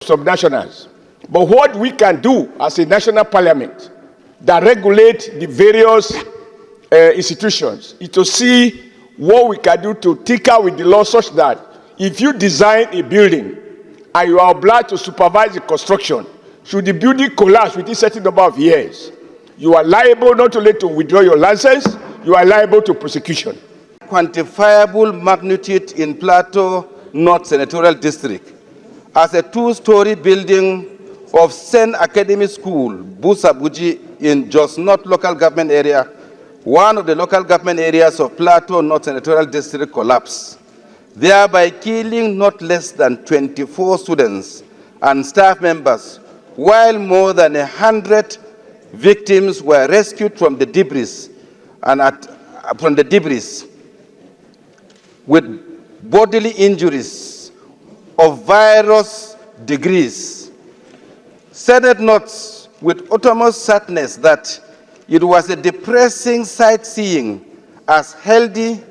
subnationals. But what we can do as a national parliament that regulate the various institutions is to see what we can do to tinker with the law such that if you design a building and you are obliged to supervise the construction, should the building collapse within a certain number of years, you are liable not only to withdraw your license, you are liable to prosecution. Quantifiable magnitude in Plateau North Senatorial District as a two-story building of Sen Academy School, Busabuji, in Jos North local government area, one of the local government areas of Plateau North Senatorial District collapsed, thereby killing not less than 24 students and staff members, while more than 100 victims were rescued from the debris with bodily injuries of various degrees. Senate notes with utmost sadness that it was a depressing sightseeing as healthy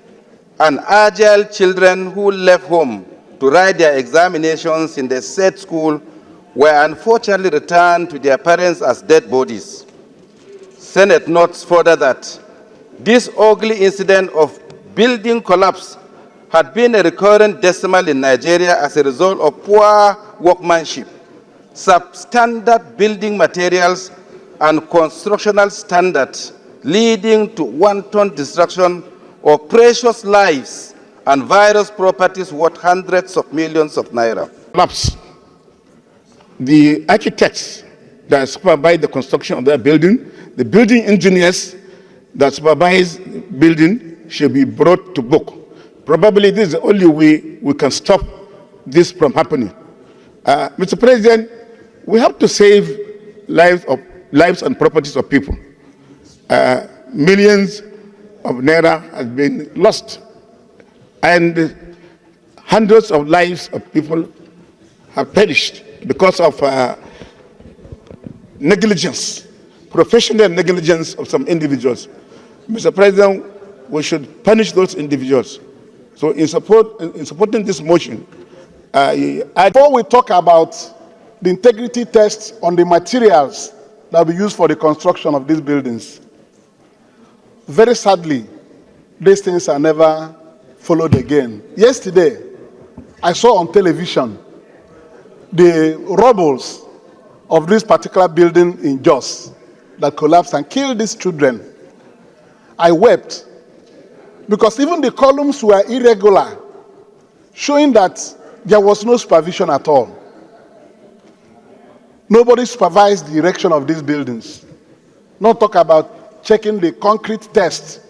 and agile children who left home to write their examinations in the said school were unfortunately returned to their parents as dead bodies. Senate notes further that this ugly incident of building collapse had been a recurrent decimal in Nigeria as a result of poor workmanship, substandard building materials, and constructional standards, leading to wanton destruction of precious lives and various properties worth hundreds of millions of naira. Collapse. The architects that supervise the construction of that building, the building engineers that supervise building should be brought to book. Probably this is the only way we can stop this from happening. Mr. President, we have to save lives and properties of people. Millions of naira have been lost, and hundreds of lives of people have perished because of negligence, professional negligence of some individuals. Mr. President, we should punish those individuals. So in supporting this motion, before we talk about the integrity tests on the materials that will be used for the construction of these buildings, very sadly, these things are never followed again. Yesterday, I saw on television the rubbles of this particular building in Jos that collapsed and killed these children. I wept because even the columns were irregular, showing that there was no supervision at all. Nobody supervised the erection of these buildings. Not talk about checking the concrete test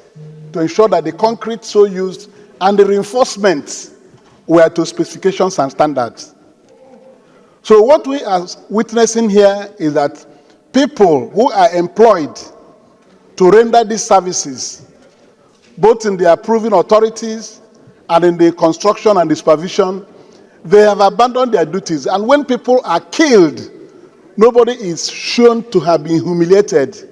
to ensure that the concrete so used and the reinforcements were to specifications and standards. So what we are witnessing here is that people who are employed to render these services, both in the approving authorities and in the construction and the supervision, they have abandoned their duties. And when people are killed, nobody is shown to have been humiliated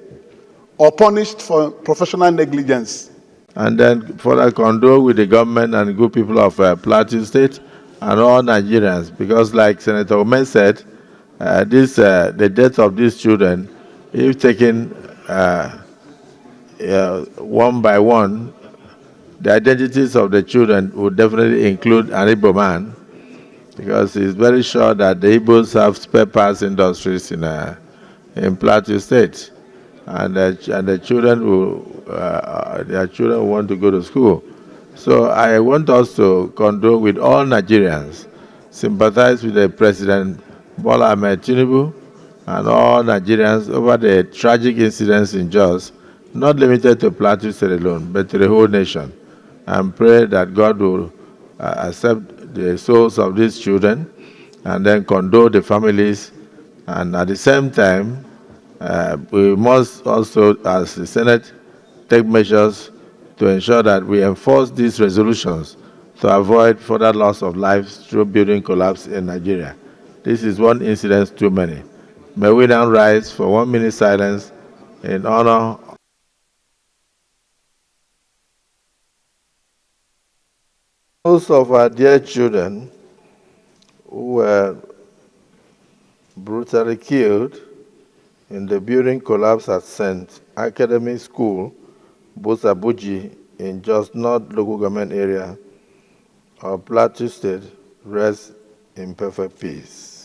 or punished for professional negligence. And then further condole with the government and good people of Plateau State and all Nigerians, because like Senator Omen said, the death of these children, if taken one by one, the identities of the children would definitely include an Igbo man, because he's very sure that the Igbos have spare parts industries in Plateau State, and the children their children want to go to school. So I want us to condole with all Nigerians, sympathize with the President Bola Ahmed Tinubu and all Nigerians over the tragic incidents in Jos, not limited to Plateau State alone, but to the whole nation, and pray that God will accept the souls of these children and then condole the families. And at the same time, we must also, as the Senate, take measures to ensure that we enforce these resolutions to avoid further loss of lives through building collapse in Nigeria. This is one incident too many. May we now rise for 1 minute silence in honor of our dear children who were brutally killed in the building collapse at St. Academy School, Bosabuji, in Jos North local government area of Plateau State, rest in perfect peace.